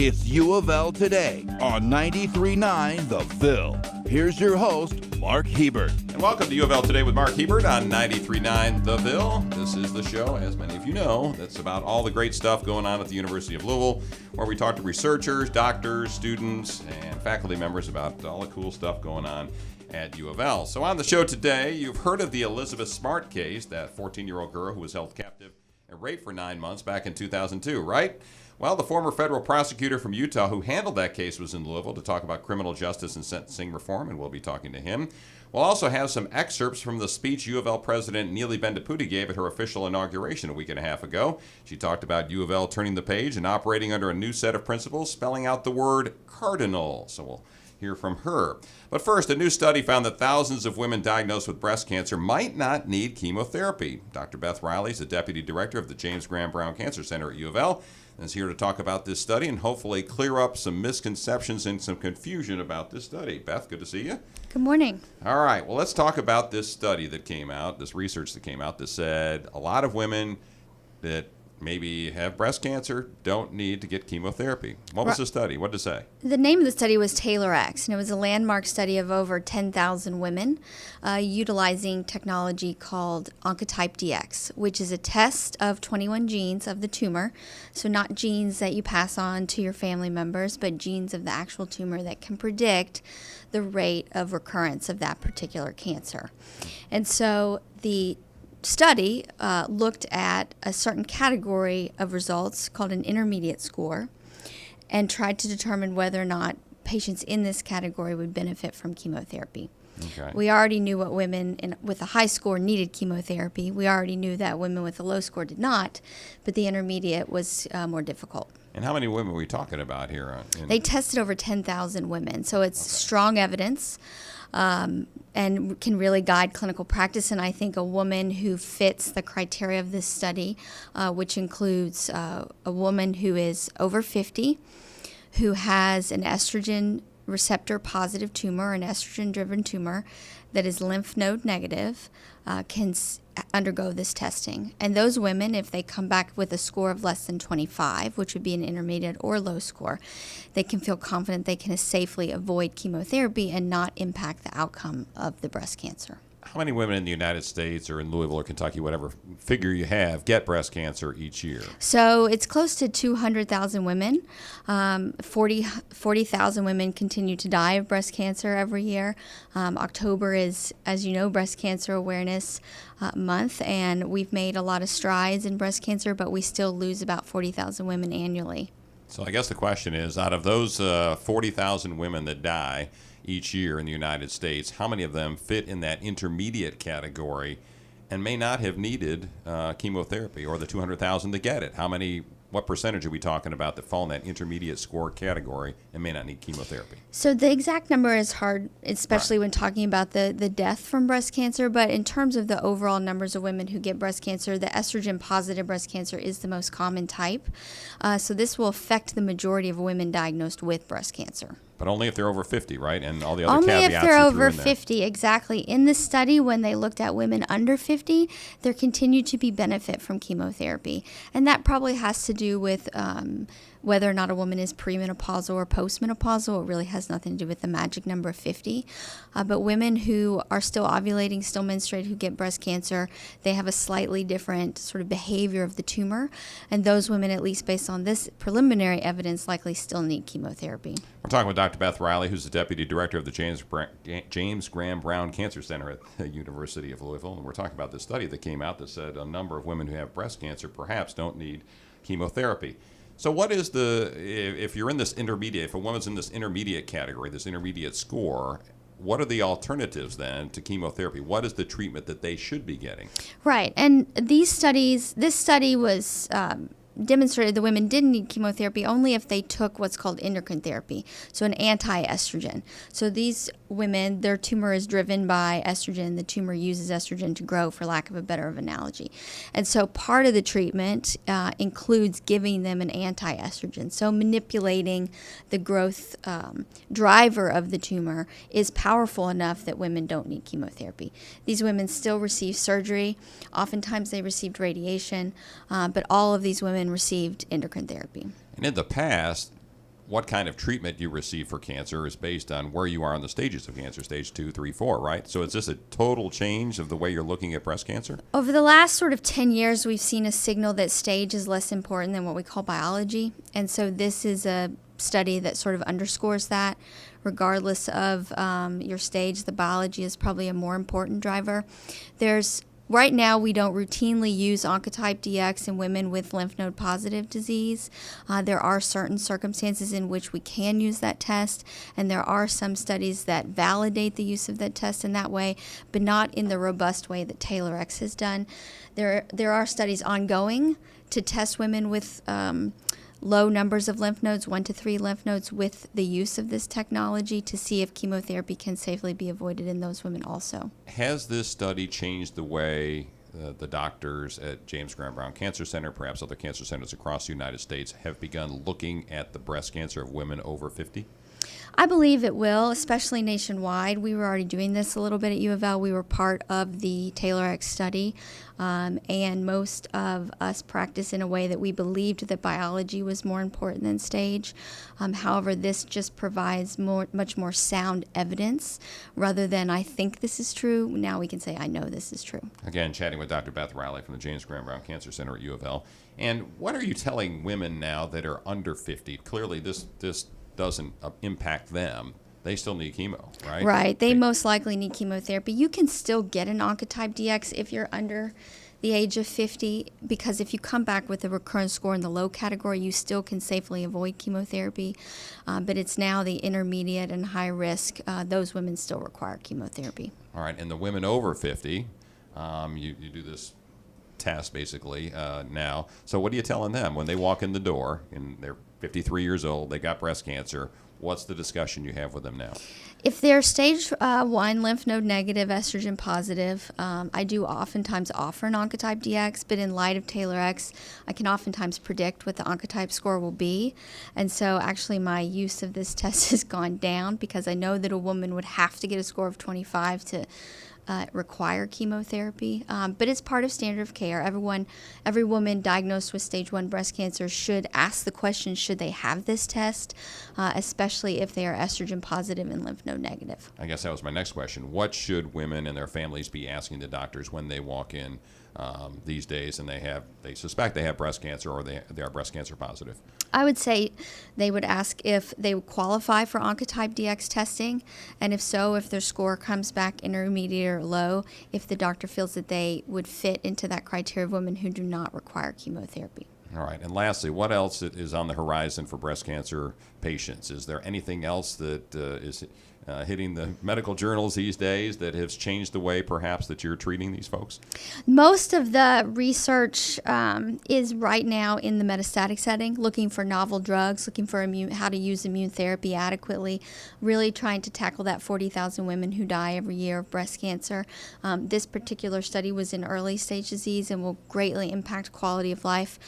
It's U of L Today on 93.9 The Phil. Here's your host, Mark Hebert. And welcome to U of L Today with Mark Hebert on 93.9 The Phil. This is the show, as many of you know, that's about all the great stuff going on at the University of Louisville, where we talk to researchers, doctors, students, and faculty members about all the cool stuff going on at U of L. So on the show today, you've heard of the Elizabeth Smart case, that 14-year-old girl who was held captive and raped for 9 months back in 2002, right? Well, the former federal prosecutor from Utah who handled that case was in Louisville to talk about criminal justice and sentencing reform, and we'll be talking to him. We'll also have some excerpts from the speech U of L President Neeli Bendapudi gave at her official inauguration a week and a half ago. She talked about U of L turning the page and operating under a new set of principles, spelling out the word cardinal. So we'll hear from her. But first, a new study found that thousands of women diagnosed with breast cancer might not need chemotherapy. Dr. Beth Riley is the deputy director of the James Graham Brown Cancer Center at U of L, and is here to talk about this study and hopefully clear up some misconceptions and some confusion about this study. Beth, good to see you. Good morning. All right, well, let's talk about this study that came out, this research that came out that said a lot of women that maybe have breast cancer don't need to get chemotherapy. What was the study? What did it say? The name of the study was Taylor X, and it was a landmark study of over 10,000 women utilizing technology called Oncotype DX, which is a test of 21 genes of the tumor. So not genes that you pass on to your family members, but genes of the actual tumor that can predict the rate of recurrence of that particular cancer. And so the study looked at a certain category of results called an intermediate score and tried to determine whether or not patients in this category would benefit from chemotherapy. Okay. We already knew what women with a high score needed chemotherapy. We already knew that women with a low score did not, but the intermediate was more difficult. And how many women are we talking about here? They tested over 10,000 women, so it's strong evidence. And can really guide clinical practice. And I think a woman who fits the criteria of this study, which includes a woman who is over 50, who has an estrogen receptor positive tumor, an estrogen-driven tumor that is lymph node negative, can undergo this testing. And those women, if they come back with a score of less than 25, which would be an intermediate or low score, they can feel confident they can safely avoid chemotherapy and not impact the outcome of the breast cancer. How many women in the United States or in Louisville or Kentucky, whatever figure you have, get breast cancer each year? So it's close to 200,000 women. 40,000 women continue to die of breast cancer every year. October is, as you know, Breast Cancer Awareness Month, and we've made a lot of strides in breast cancer, but we still lose about 40,000 women annually. So I guess the question is, out of those 40,000 women that die each year in the United States, how many of them fit in that intermediate category and may not have needed chemotherapy, or the 200,000 that get it? What percentage are we talking about that fall in that intermediate score category and may not need chemotherapy? So the exact number is hard, especially when talking about the death from breast cancer, but in terms of the overall numbers of women who get breast cancer, the estrogen-positive breast cancer is the most common type. So this will affect the majority of women diagnosed with breast cancer. But only if they're over 50, right? And all the other only caveats if they're over in there. 50, exactly. In this study, when they looked at women under 50, there continued to be benefit from chemotherapy. And that probably has to do with whether or not a woman is premenopausal or postmenopausal. It really has nothing to do with the magic number of 50. But women who are still ovulating, still menstruate, who get breast cancer, they have a slightly different sort of behavior of the tumor. And those women, at least based on this preliminary evidence, likely still need chemotherapy. We're talking with Dr. Beth Riley, who's the deputy director of the James Graham Brown Cancer Center at the University of Louisville. And we're talking about this study that came out that said a number of women who have breast cancer perhaps don't need chemotherapy. So what is if you're in this intermediate, if a woman's in this intermediate category, this intermediate score, what are the alternatives then to chemotherapy? What is the treatment that they should be getting? Right. And this study was demonstrated the women didn't need chemotherapy only if they took what's called endocrine therapy, so an anti-estrogen. So these women, their tumor is driven by estrogen. The tumor uses estrogen to grow, for lack of a better analogy. And so part of the treatment includes giving them an anti-estrogen. So manipulating the growth driver of the tumor is powerful enough that women don't need chemotherapy. These women still receive surgery. Oftentimes they received radiation, but all of these women received endocrine therapy. And in the past, what kind of treatment you receive for cancer is based on where you are on the stages of cancer, stage 2, 3, 4, right? So is this a total change of the way you're looking at breast cancer? Over the last sort of 10 years, we've seen a signal that stage is less important than what we call biology. And so this is a study that sort of underscores that. Regardless of your stage, the biology is probably a more important driver. Right now, we don't routinely use Oncotype DX in women with lymph node positive disease. There are certain circumstances in which we can use that test, and there are some studies that validate the use of that test in that way, but not in the robust way that TAILORx has done. There are studies ongoing to test women with low numbers of lymph nodes, 1 to 3 lymph nodes, with the use of this technology to see if chemotherapy can safely be avoided in those women also. Has this study changed the way the doctors at James Graham Brown Cancer Center, perhaps other cancer centers across the United States, have begun looking at the breast cancer of women over 50? I believe it will, especially nationwide. We were already doing this a little bit at UofL. We were part of the TAILORx study, and most of us practice in a way that we believed that biology was more important than stage. However, this just provides much more sound evidence rather than I think this is true. Now we can say I know this is true. Again, chatting with Dr. Beth Riley from the James Graham Brown Cancer Center at UofL. And what are you telling women now that are under 50? Clearly, this doesn't impact them. They still need chemo, right? Right. They most likely need chemotherapy. You can still get an Oncotype DX if you're under the age of 50, because if you come back with a recurrence score in the low category, you still can safely avoid chemotherapy. But it's now the intermediate and high risk. Those women still require chemotherapy. All right. And the women over 50, you do this test basically now. So what are you telling them when they walk in the door and they're 53 years old, they got breast cancer? What's the discussion you have with them now? If they're stage 1 lymph node negative, estrogen positive, I do oftentimes offer an Oncotype DX, but in light of TAILORx, I can oftentimes predict what the Oncotype score will be. And so actually my use of this test has gone down because I know that a woman would have to get a score of 25 to require chemotherapy, but it's part of standard of care. Every woman diagnosed with stage 1 breast cancer should ask the question, should they have this test, especially if they are estrogen positive and lymph node negative. I guess that was my next question. What should women and their families be asking the doctors when they walk in these days and they suspect they have breast cancer or they are breast cancer positive? I would say they would ask if they would qualify for Oncotype DX testing, and if so, if their score comes back intermediate or low, if the doctor feels that they would fit into that criteria of women who do not require chemotherapy. All right. And lastly, what else is on the horizon for breast cancer patients? Is there anything else that is hitting the medical journals these days that has changed the way perhaps that you're treating these folks? Most of the research is right now in the metastatic setting, looking for novel drugs, looking for how to use immune therapy adequately, really trying to tackle that 40,000 women who die every year of breast cancer. This particular study was in early stage disease and will greatly impact quality of life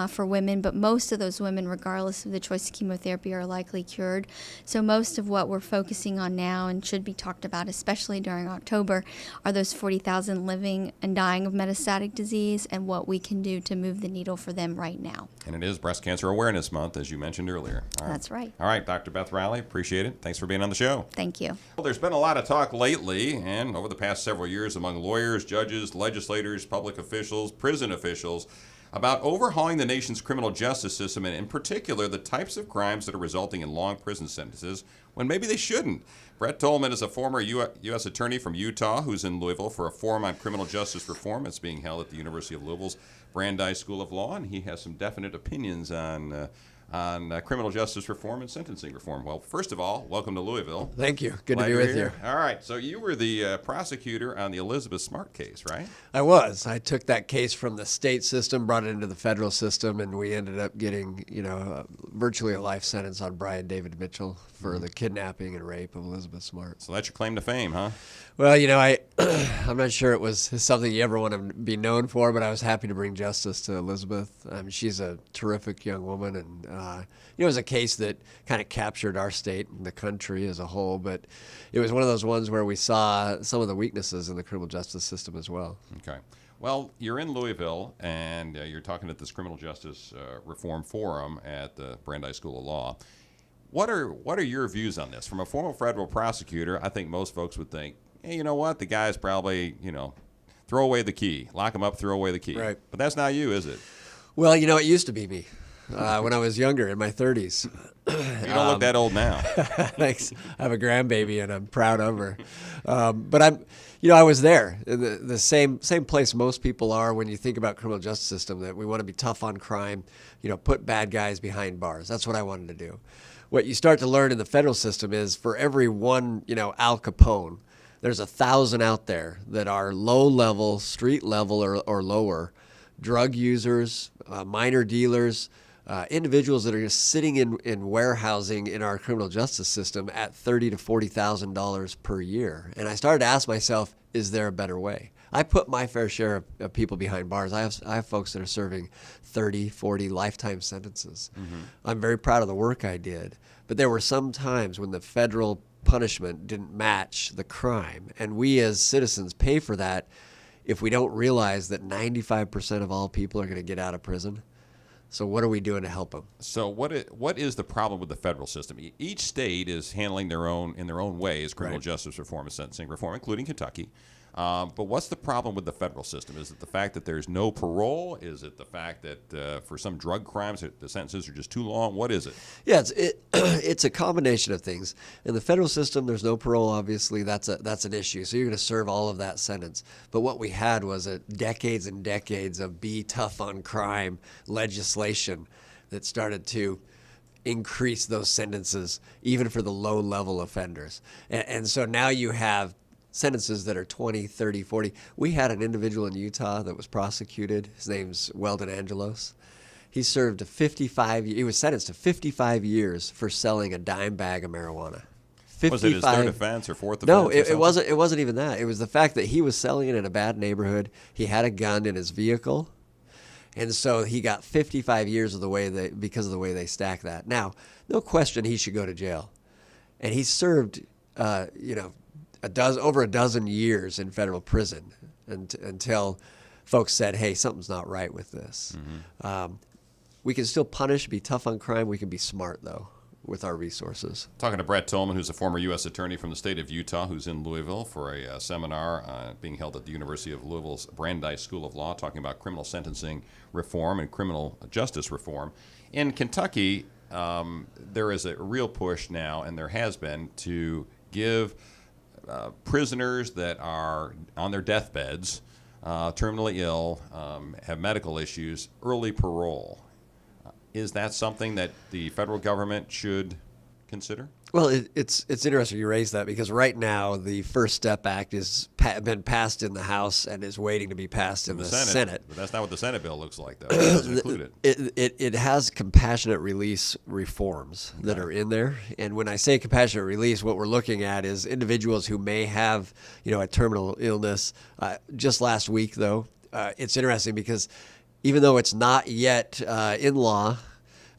for women, but most of those women, regardless of the choice of chemotherapy, are likely cured. So most of what we're focusing on now and should be talked about, especially during October, are those 40,000 living and dying of metastatic disease and what we can do to move the needle for them right now. And it is Breast Cancer Awareness Month, as you mentioned earlier. That's right. All right, Dr. Beth Riley, appreciate it. Thanks for being on the show. Thank you. Well, there's been a lot of talk lately and over the past several years among lawyers, judges, legislators, public officials, prison officials about overhauling the nation's criminal justice system, and in particular, the types of crimes that are resulting in long prison sentences when maybe they shouldn't. Brett Tolman is a former U.S. attorney from Utah who's in Louisville for a forum on criminal justice reform. It's being held at the University of Louisville's Brandeis School of Law, and he has some definite opinions on criminal justice reform and sentencing reform. Well, first of all, welcome to Louisville. Thank you. Good Glad to be you're with here. you. All right, so you were the prosecutor on the Elizabeth Smart case, right? I was. I took that case from the state system, brought it into the federal system, and we ended up getting, virtually a life sentence on Brian David Mitchell for the kidnapping and rape of Elizabeth Smart. So that's your claim to fame, huh? Well, I'm not sure it was something you ever want to be known for, but I was happy to bring justice to Elizabeth. She's a terrific young woman, and it was a case that kind of captured our state and the country as a whole, but it was one of those ones where we saw some of the weaknesses in the criminal justice system as well. Okay. Well, you're in Louisville, and you're talking at this criminal justice reform forum at the Brandeis School of Law. What are your views on this? From a former federal prosecutor, I think most folks would think, hey, you know what? The guy's probably, throw away the key. Lock him up, throw away the key. Right. But that's not you, is it? Well, it used to be me when I was younger, in my 30s. You don't look that old now. Thanks. I have a grandbaby, and I'm proud of her. But I was there, in the same place most people are when you think about criminal justice system, that we want to be tough on crime, put bad guys behind bars. That's what I wanted to do. What you start to learn in the federal system is for every one, Al Capone, there's 1,000 out there that are low level, street level or lower, drug users, minor dealers, individuals that are just sitting in warehousing in our criminal justice system at $30,000 to $40,000 per year. And I started to ask myself, is there a better way? I put my fair share of people behind bars. I have folks that are serving 30, 40 lifetime sentences. Mm-hmm. I'm very proud of the work I did. But there were some times when the federal punishment didn't match the crime. And we as citizens pay for that if we don't realize that 95% of all people are going to get out of prison. So what are we doing to help them? So what is the problem with the federal system? Each state is handling in their own ways criminal justice reform and sentencing reform, including Kentucky. But what's the problem with the federal system? Is it the fact that there's no parole? Is it the fact that for some drug crimes the sentences are just too long? What is it? Yeah, it's a combination of things. In the federal system, there's no parole. Obviously, that's an issue. So you're going to serve all of that sentence. But what we had was decades and decades of be tough on crime legislation that started to increase those sentences, even for the low-level offenders. And so now you have sentences that are 20, 30, 40. We had an individual in Utah that was prosecuted. His name's Weldon Angelos. He served he was sentenced to 55 years for selling a dime bag of marijuana. 55. Was it his third offense or fourth offense? No, it wasn't even that. It was the fact that he was selling it in a bad neighborhood. He had a gun in his vehicle. And so he got 55 years because of the way they stack that. Now, no question he should go to jail. And he served, over a dozen years in federal prison until folks said, hey, something's not right with this. Mm-hmm. We can still punish, be tough on crime. We can be smart, though, with our resources. Talking to Brett Tolman, who's a former U.S. attorney from the state of Utah, who's in Louisville for a seminar being held at the University of Louisville's Brandeis School of Law, talking about criminal sentencing reform and criminal justice reform. In Kentucky, there is a real push now, and there has been, to give prisoners that are on their deathbeds, terminally ill, have medical issues, early parole. Is that something that the federal government should consider? Well, it's interesting you raise that, because right now the First Step Act has been passed in the House and is waiting to be passed in the Senate. But that's not what the Senate bill looks like, though. It doesn't include it. It has compassionate release reforms that are in there. And when I say compassionate release, what we're looking at is individuals who may have, a terminal illness. Just last week, though, it's interesting because even though it's not yet in law,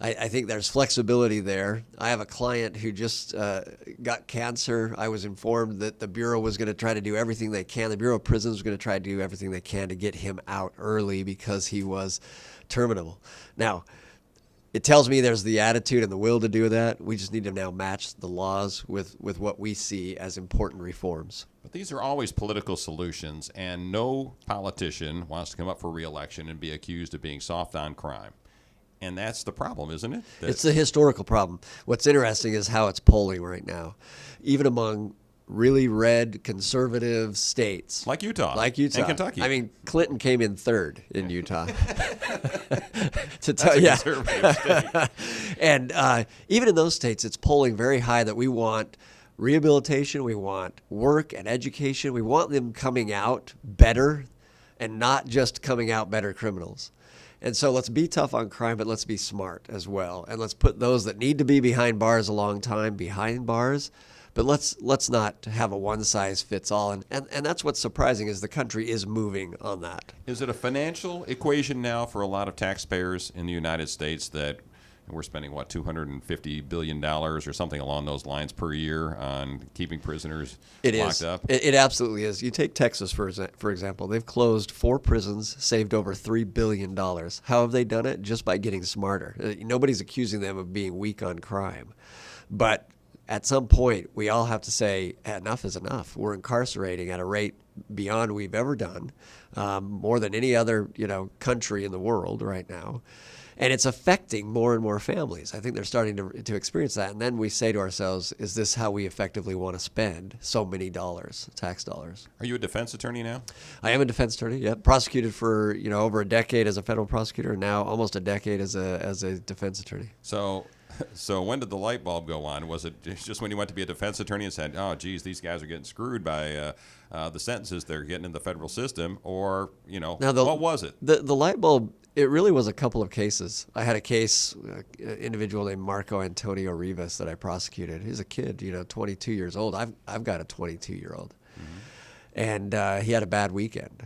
I think there's flexibility there. I have a client who just got cancer. I was informed that the Bureau was going to try to do everything they can. The Bureau of Prisons was going to try to do everything they can to get him out early because he was terminal. Now, it tells me there's the attitude and the will to do that. We just need to now match the laws with what we see as important reforms. But these are always political solutions, and no politician wants to come up for re-election and be accused of being soft on crime. And that's the problem, isn't it? It's the historical problem. What's interesting is how it's polling right now. Even among really red conservative states. Like Utah. And Kentucky. I mean, Clinton came in third in Utah. That's a conservative state. And even in those states, it's polling very high that we want rehabilitation, we want work and education. We want them coming out better and not just coming out better criminals. And so let's be tough on crime, but let's be smart as well. And let's put those that need to be behind bars a long time behind bars. But let's not have a one-size-fits-all. And that's what's surprising is the country is moving on that. Is it a financial equation now for a lot of taxpayers in the United States that we're spending, $250 billion or something along those lines per year on keeping prisoners locked up? It absolutely is. You take Texas, for example. They've closed 4 prisons, saved over $3 billion. How have they done it? Just by getting smarter. Nobody's accusing them of being weak on crime. But at some point, we all have to say enough is enough. We're incarcerating at a rate beyond we've ever done, more than any other country in the world right now. And it's affecting more and more families. I think they're starting to experience that. And then we say to ourselves, is this how we effectively want to spend so many dollars, tax dollars? Are you a defense attorney now? I am a defense attorney, yeah. Prosecuted for over a decade as a federal prosecutor, and now almost a decade as a defense attorney. So when did the light bulb go on? Was it just when you went to be a defense attorney and said, oh, geez, these guys are getting screwed by the sentences they're getting in the federal system? Or, what was it? The light bulb, it really was a couple of cases. I had a case, an individual named Marco Antonio Rivas that I prosecuted. He's a kid, 22 years old. I've got a 22-year-old. Mm-hmm. And he had a bad weekend.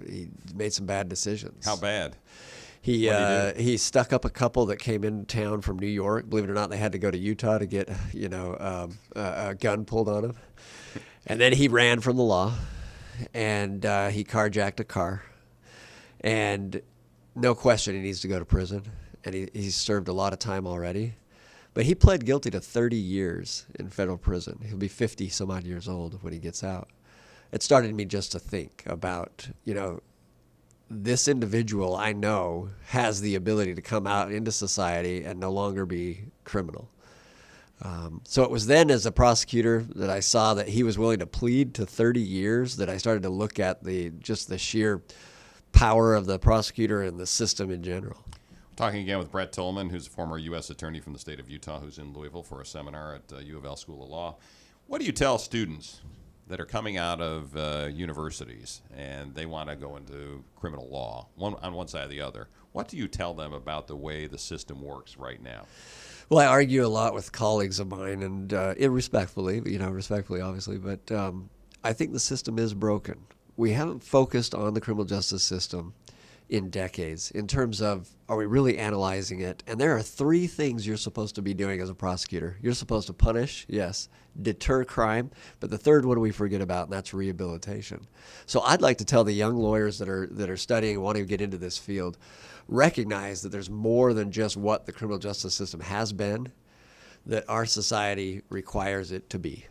He made some bad decisions. How bad? He stuck up a couple that came in town from New York. Believe it or not, they had to go to Utah to get a gun pulled on him. And then he ran from the law, and he carjacked a car. And no question, he needs to go to prison. And he's served a lot of time already. But he pled guilty to 30 years in federal prison. He'll be 50 some odd years old when he gets out. It started me just to think about, this individual I know has the ability to come out into society and no longer be criminal. So it was then as a prosecutor that I saw that he was willing to plead to 30 years that I started to look at the sheer power of the prosecutor and the system in general. Talking again with Brett Tolman, who's a former U.S. attorney from the state of Utah, who's in Louisville for a seminar at UofL School of Law. What do you tell students that are coming out of universities and they want to go into criminal law, one on one side or the other? What do you tell them about the way the system works right now? Well, I argue a lot with colleagues of mine, and respectfully, obviously, but I think the system is broken. We haven't focused on the criminal justice system in decades in terms of, are we really analyzing it? And there are three things you're supposed to be doing as a prosecutor. You're supposed to punish, yes, deter crime, but the third one we forget about, and that's rehabilitation. So I'd like to tell the young lawyers that are studying and want to get into this field, recognize that there's more than just what the criminal justice system has been, that our society requires it to be.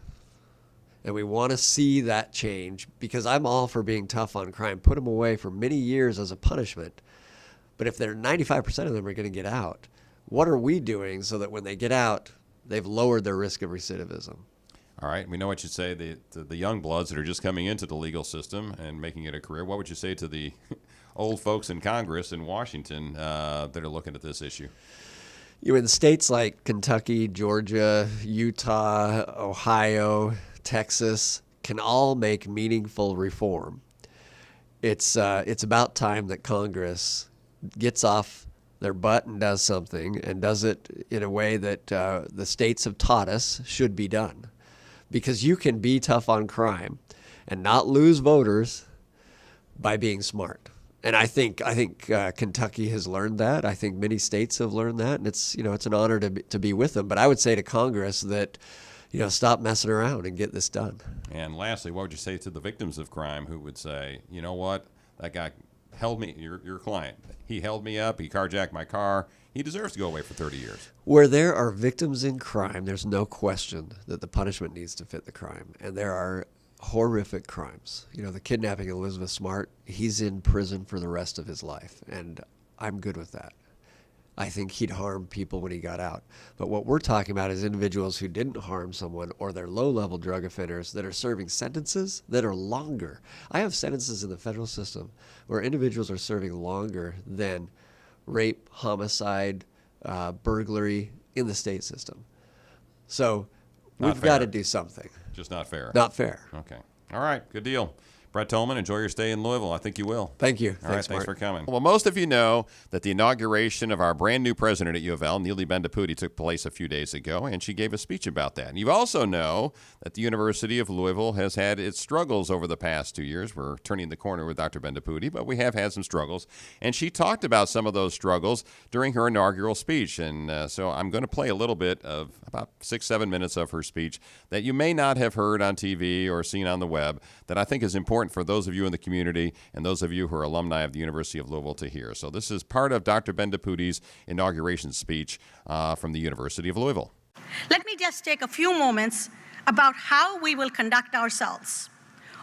And we want to see that change, because I'm all for being tough on crime. Put them away for many years as a punishment. But if 95% of them are going to get out, what are we doing so that when they get out, they've lowered their risk of recidivism? All right. We know what you say, the young bloods that are just coming into the legal system and making it a career. What would you say to the old folks in Congress in Washington that are looking at this issue? In states like Kentucky, Georgia, Utah, Ohio, Texas can all make meaningful reform. It's about time that Congress gets off their butt and does something, and does it in a way that the states have taught us should be done. Because you can be tough on crime and not lose voters by being smart. And I think Kentucky has learned that. I think many states have learned that, and it's an honor to be with them. But I would say to Congress that stop messing around and get this done. And lastly, what would you say to the victims of crime who would say, you know what, that guy held me, your client, he held me up, he carjacked my car, he deserves to go away for 30 years? Where there are victims in crime, there's no question that the punishment needs to fit the crime. And there are horrific crimes. The kidnapping of Elizabeth Smart, he's in prison for the rest of his life. And I'm good with that. I think he'd harm people when he got out. But what we're talking about is individuals who didn't harm someone, or they're low-level drug offenders that are serving sentences that are longer. I have sentences in the federal system where individuals are serving longer than rape, homicide, burglary in the state system. So we've got to do something. Just not fair. Not fair. Okay. All right. Good deal. Brett Tolman, enjoy your stay in Louisville. I think you will. Thank you. All right, thanks for coming. Well, most of you know that the inauguration of our brand new president at UofL, Neely Bendapudi, took place a few days ago, and she gave a speech about that. And you also know that the University of Louisville has had its struggles over the past 2 years. We're turning the corner with Dr. Bendapudi, but we have had some struggles. And she talked about some of those struggles during her inaugural speech. And so I'm going to play a little bit of about 6-7 minutes of her speech that you may not have heard on TV or seen on the web, that I think is important for those of you in the community and those of you who are alumni of the University of Louisville to hear. So this is part of Dr. Bendapudi's inauguration speech from the University of Louisville. Let me just take a few moments about how we will conduct ourselves.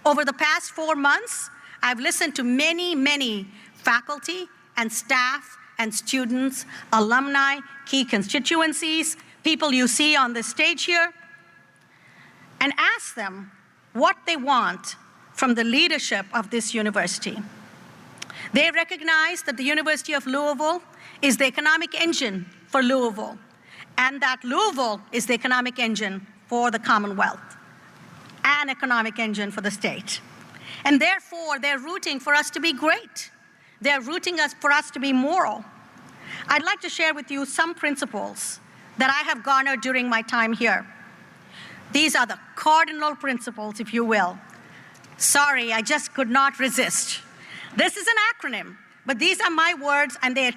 Over the past 4 months, I've listened to many faculty and staff and students, alumni, key constituencies, people you see on the stage here, and asked them what they want from the leadership of this university. They recognize that the University of Louisville is the economic engine for Louisville, and that Louisville is the economic engine for the Commonwealth, an economic engine for the state. And therefore, they're rooting for us to be great. They're rooting for us to be moral. I'd like to share with you some principles that I have garnered during my time here. These are the cardinal principles, if you will. Sorry, I just could not resist. This is an acronym, but these are my words, and they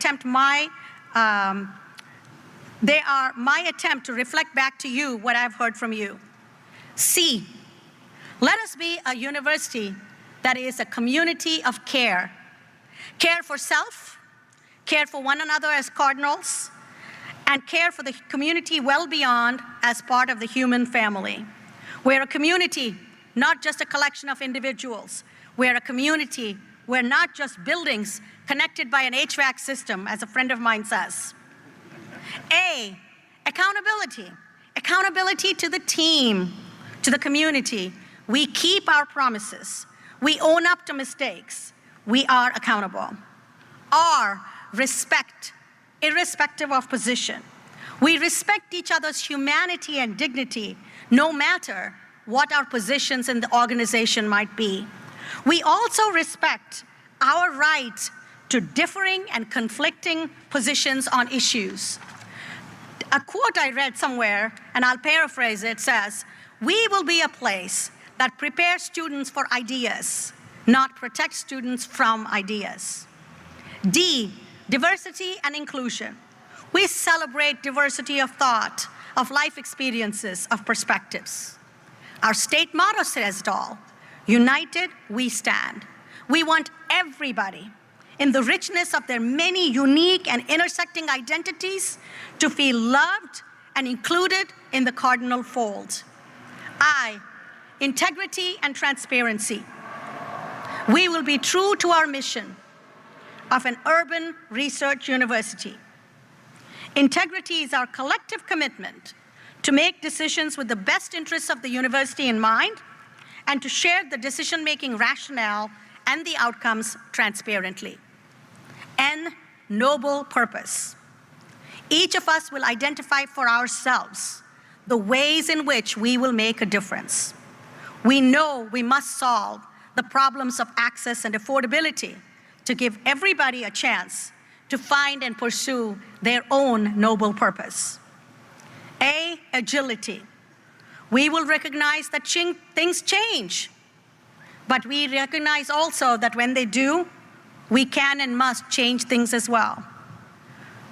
are my attempt to reflect back to you what I've heard from you. C, let us be a university that is a community of care. Care for self, care for one another as cardinals, and care for the community well beyond as part of the human family. We're a community, not just a collection of individuals. We're a community. We're not just buildings connected by an HVAC system, as a friend of mine says. A, accountability. Accountability to the team, to the community. We keep our promises. We own up to mistakes. We are accountable. R, respect, irrespective of position. We respect each other's humanity and dignity, no matter what our positions in the organization might be. We also respect our right to differing and conflicting positions on issues. A quote I read somewhere, and I'll paraphrase it, says, "We will be a place that prepares students for ideas, not protects students from ideas." D, diversity and inclusion. We celebrate diversity of thought, of life experiences, of perspectives. Our state motto says it all: united, we stand. We want everybody, in the richness of their many unique and intersecting identities, to feel loved and included in the cardinal fold. I, integrity and transparency. We will be true to our mission of an urban research university. Integrity is our collective commitment to make decisions with the best interests of the university in mind and to share the decision-making rationale and the outcomes transparently. N, noble purpose. Each of us will identify for ourselves the ways in which we will make a difference. We know we must solve the problems of access and affordability to give everybody a chance to find and pursue their own noble purpose. A, agility. We will recognize that things change, but we recognize also that when they do, we can and must change things as well.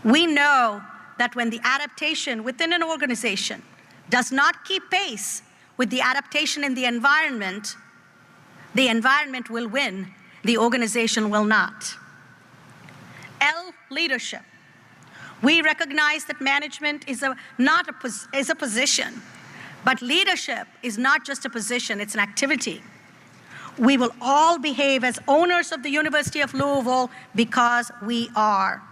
We know that when the adaptation within an organization does not keep pace with the adaptation in the environment will win, the organization will not. L, leadership. We recognize that management is a position, but leadership is not just a position, it's an activity. We will all behave as owners of the University of Louisville because we are.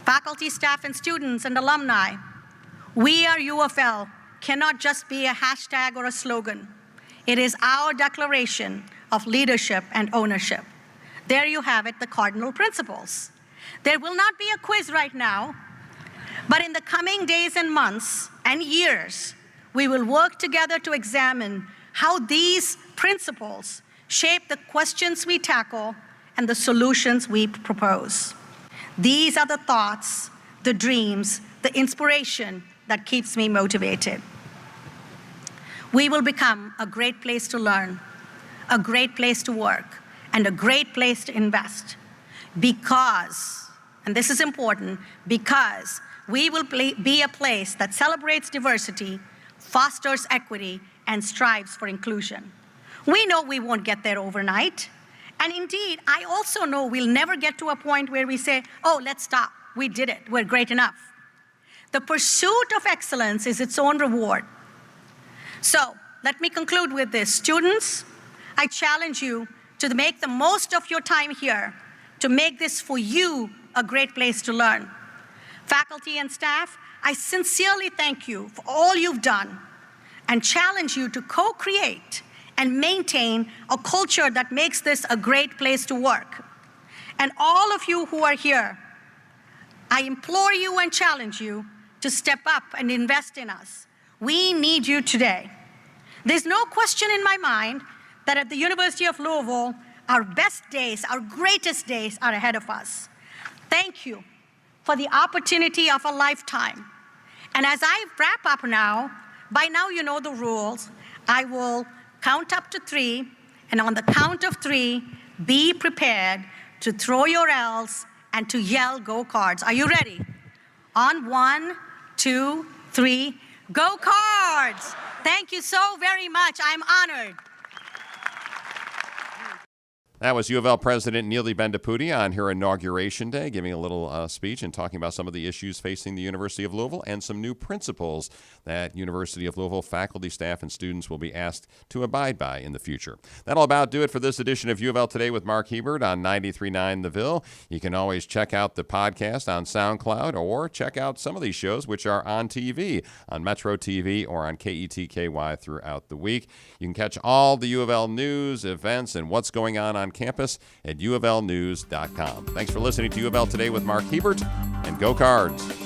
Faculty, staff, and students and alumni, we are UofL cannot just be a hashtag or a slogan. It is our declaration of leadership and ownership. There you have it, the cardinal principles. There will not be a quiz right now, but in the coming days and months and years, we will work together to examine how these principles shape the questions we tackle and the solutions we propose. These are the thoughts, the dreams, the inspiration that keeps me motivated. We will become a great place to learn, a great place to work, and a great place to invest because, and this is important, because we will be a place that celebrates diversity, fosters equity, and strives for inclusion. We know we won't get there overnight. And indeed, I also know we'll never get to a point where we say, oh, let's stop. We did it. We're great enough. The pursuit of excellence is its own reward. So let me conclude with this. Students, I challenge you to make the most of your time here, to make this for you a great place to learn. Faculty and staff, I sincerely thank you for all you've done and challenge you to co-create and maintain a culture that makes this a great place to work. And all of you who are here, I implore you and challenge you to step up and invest in us. We need you today. There's no question in my mind that at the University of Louisville, our best days, our greatest days are ahead of us. Thank you for the opportunity of a lifetime. And as I wrap up now, by now you know the rules. I will count up to 3, and on the count of 3, be prepared to throw your L's and to yell, "Go Cards." Are you ready? On 1, 2, 3, go Cards! Thank you so very much. I'm honored. That was U of L President Neeli Bendapudi on her inauguration day, giving a little speech and talking about some of the issues facing the University of Louisville and some new principles that University of Louisville faculty, staff, and students will be asked to abide by in the future. That'll about do it for this edition of U of L Today with Mark Hebert on 93.9 The Ville. You can always check out the podcast on SoundCloud or check out some of these shows, which are on TV, on Metro TV or on KETKY throughout the week. You can catch all the U of L news, events, and what's going on campus at UofLnews.com. Thanks for listening to U of L Today with Mark Hebert, and go Cards!